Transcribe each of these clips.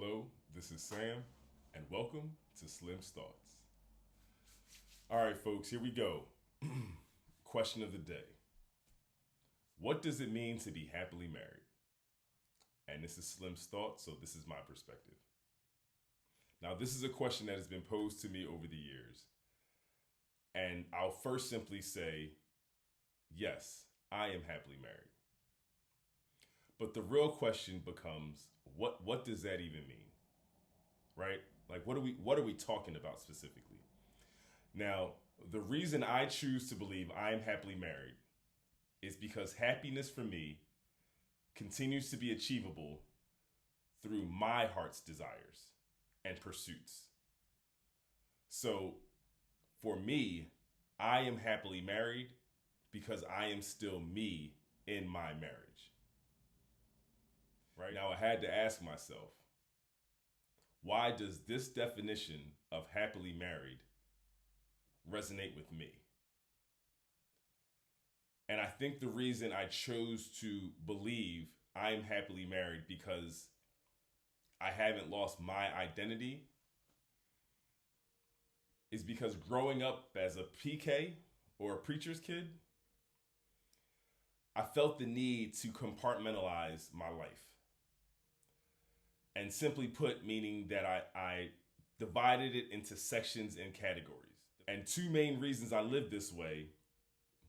Hello, this is Sam, and welcome to Slim's Thoughts. All right, folks, here we go. Question of the day. What does it mean to be happily married? And this is Slim's Thoughts, so this is my perspective. Now, this is a question that has been posed to me over the years, and I'll first simply say, yes, I am happily married. But the real question becomes, what does that even mean? Right? Like what are we talking about specifically? Now, the reason I choose to believe I am happily married is because happiness for me continues to be achievable through my heart's desires and pursuits. So, for me, I am happily married because I am still me in my marriage. Right? Now, I had to ask myself, why does this definition of happily married resonate with me? And I think the reason I chose to believe I am happily married because I haven't lost my identity is because growing up as a PK or a preacher's kid, I felt the need to compartmentalize my life. And simply put, meaning that I divided it into sections and categories. And two main reasons I lived this way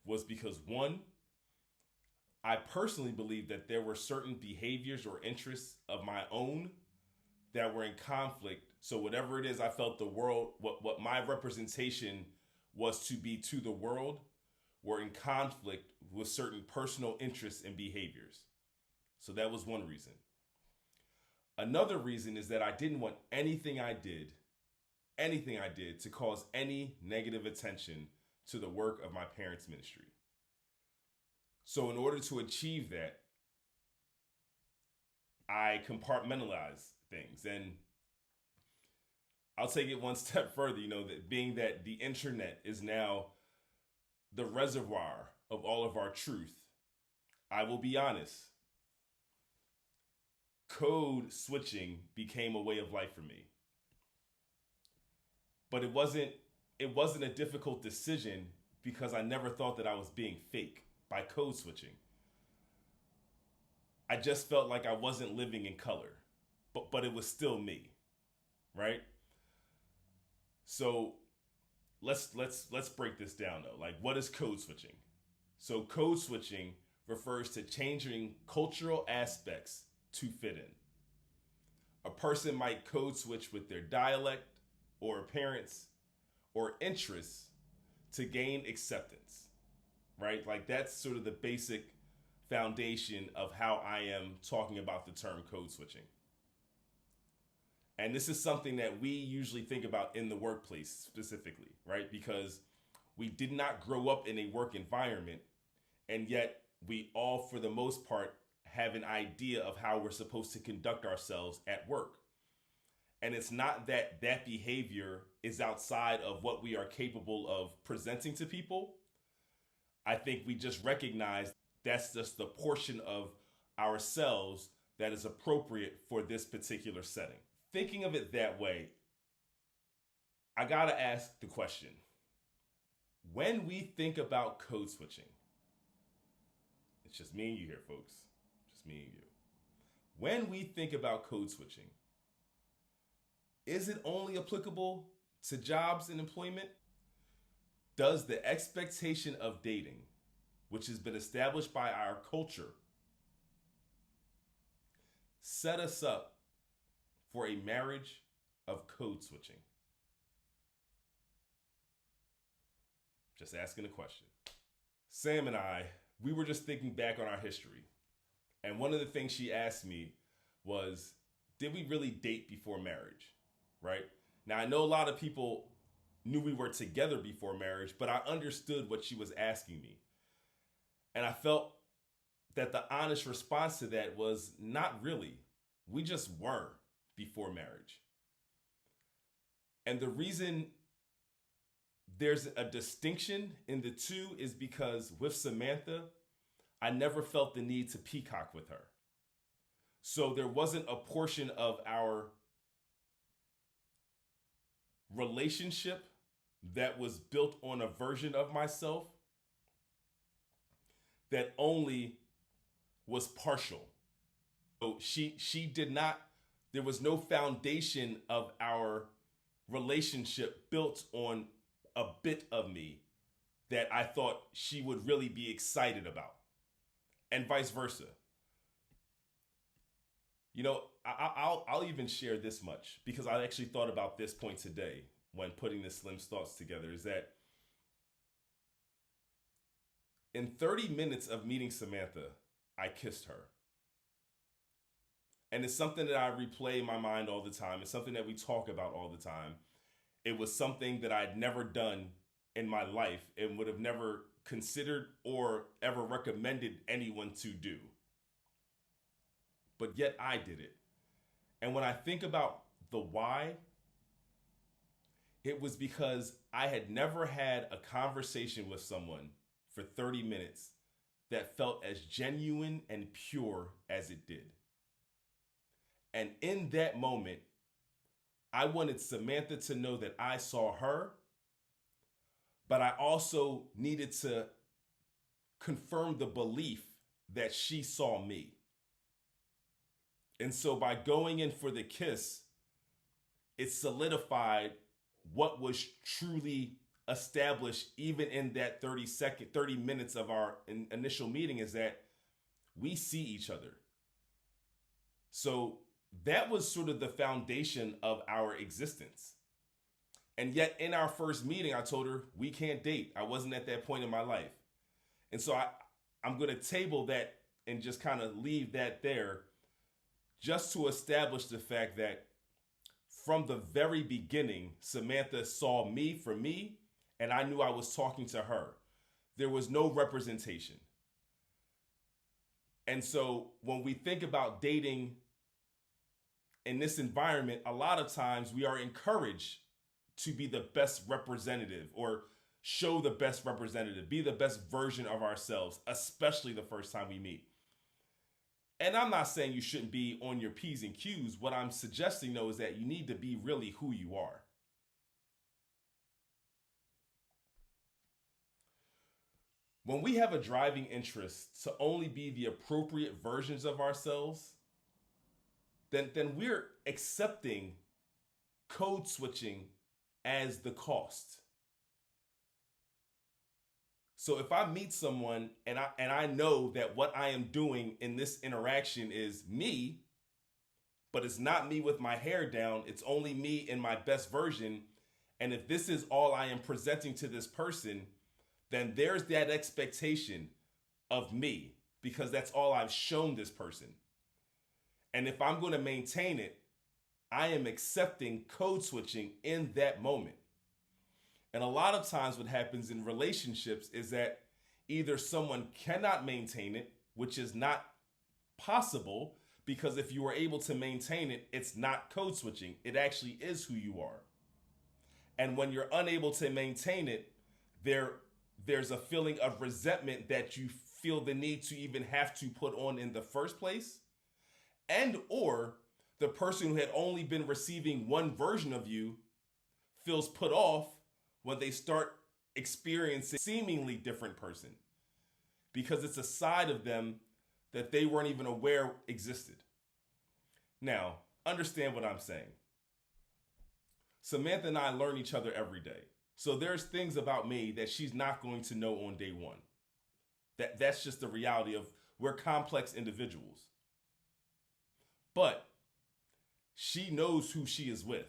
was because one, I personally believed that there were certain behaviors or interests of my own that were in conflict. So whatever it is I felt the world, what my representation was to be to the world, were in conflict with certain personal interests and behaviors. So that was one reason. Another reason is that I didn't want anything I did to cause any negative attention to the work of my parents' ministry. So in order to achieve that, I compartmentalize things. And I'll take it one step further, that being that the internet is now the reservoir of all of our truth, I will be honest. Code switching became a way of life for me. But it wasn't a difficult decision because I never thought that I was being fake by code switching. I just felt like I wasn't living in color, but it was still me, right? So let's break this down though. Like, what is code switching? So code switching refers to changing cultural aspects to fit in. A person might code switch with their dialect or appearance or interests to gain acceptance, right? Like that's sort of the basic foundation of how I am talking about the term code switching. And this is something that we usually think about in the workplace specifically, right? Because we did not grow up in a work environment, and yet we all, for the most part, have an idea of how we're supposed to conduct ourselves at work. And it's not that that behavior is outside of what we are capable of presenting to people. I think we just recognize that's just the portion of ourselves that is appropriate for this particular setting. Thinking of it that way, I gotta ask the question, when we think about code switching, it's just me and you here, folks. Just me and you. When we think about code switching, is it only applicable to jobs and employment? Does the expectation of dating, which has been established by our culture, set us up for a marriage of code switching? Just asking a question. Sam and I, we were just thinking back on our history. And one of the things she asked me was, did we really date before marriage? Right? Now, I know a lot of people knew we were together before marriage, but I understood what she was asking me. And I felt that the honest response to that was not really. We just were before marriage. And the reason there's a distinction in the two is because with Samantha, I never felt the need to peacock with her. So there wasn't a portion of our relationship that was built on a version of myself that only was partial. So she did not, there was no foundation of our relationship built on a bit of me that I thought she would really be excited about, and vice versa. You know, I'll even share this much because I actually thought about this point today when putting the Slim's thoughts together. Is that in 30 minutes of meeting Samantha, I kissed her. And it's something that I replay in my mind all the time. It's something that we talk about all the time. It was something that I'd never done in my life and would have never considered or ever recommended anyone to do. But yet I did it. And when I think about the why, it was because I had never had a conversation with someone for 30 minutes that felt as genuine and pure as it did. And in that moment, I wanted Samantha to know that I saw her, but I also needed to confirm the belief that she saw me. And so by going in for the kiss, it solidified what was truly established even in that 30 minutes of our initial meeting, is that we see each other. So that was sort of the foundation of our existence. And yet in our first meeting, I told her we can't date. I wasn't at that point in my life. And so I'm going to table that and just kind of leave that there just to establish the fact that from the very beginning, Samantha saw me for me, and I knew I was talking to her. There was no representation. And so when we think about dating in this environment, a lot of times we are encouraged to be the best representative or show the best representative, be the best version of ourselves, especially the first time we meet. And I'm not saying you shouldn't be on your P's and Q's. What I'm suggesting, though, is that you need to be really who you are. When we have a driving interest to only be the appropriate versions of ourselves, then we're accepting code switching as the cost. So if I meet someone and I know that what I am doing in this interaction is me, but it's not me with my hair down, it's only me in my best version, and if this is all I am presenting to this person, then there's that expectation of me because that's all I've shown this person. And if I'm going to maintain it, I am accepting code switching in that moment. And a lot of times what happens in relationships is that either someone cannot maintain it, which is not possible, because if you were able to maintain it, it's not code switching. It actually is who you are. And when you're unable to maintain it, there's a feeling of resentment that you feel the need to even have to put on in the first place. And or the person who had only been receiving one version of you feels put off when they start experiencing a seemingly different person because it's a side of them that they weren't even aware existed. Now, understand what I'm saying. Samantha and I learn each other every day. So there's things about me that she's not going to know on day one. That's just the reality of we're complex individuals. But she knows who she is with,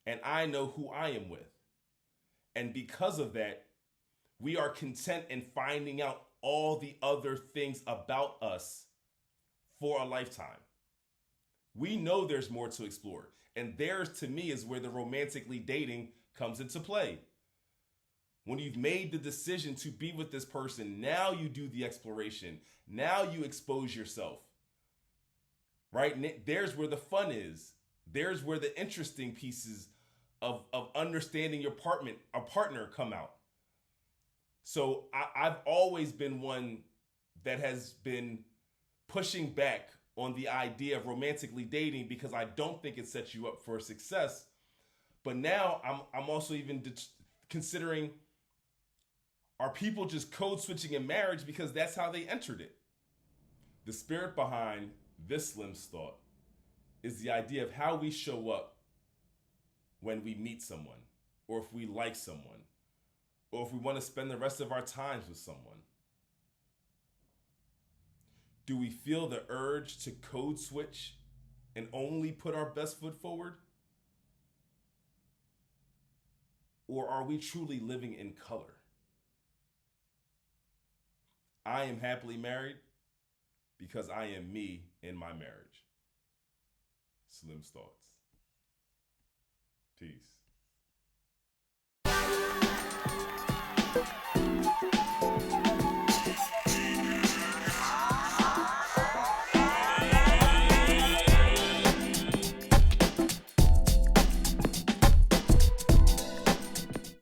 and I know who I am with. And because of that, we are content in finding out all the other things about us for a lifetime. We know there's more to explore. And there's, to me, is where the romantically dating comes into play. When you've made the decision to be with this person, now you do the exploration. Now you expose yourself. Right? There's where the fun is. There's where the interesting pieces of understanding your partner come out. So I've always been one that has been pushing back on the idea of romantically dating because I don't think it sets you up for success. But now I'm also even considering, are people just code switching in marriage because that's how they entered it? The spirit behind this Slim's thought is the idea of how we show up when we meet someone, or if we like someone, or if we want to spend the rest of our times with someone. Do we feel the urge to code switch and only put our best foot forward? Or are we truly living in color? I am happily married because I am me in my marriage. Slim's thoughts. Peace.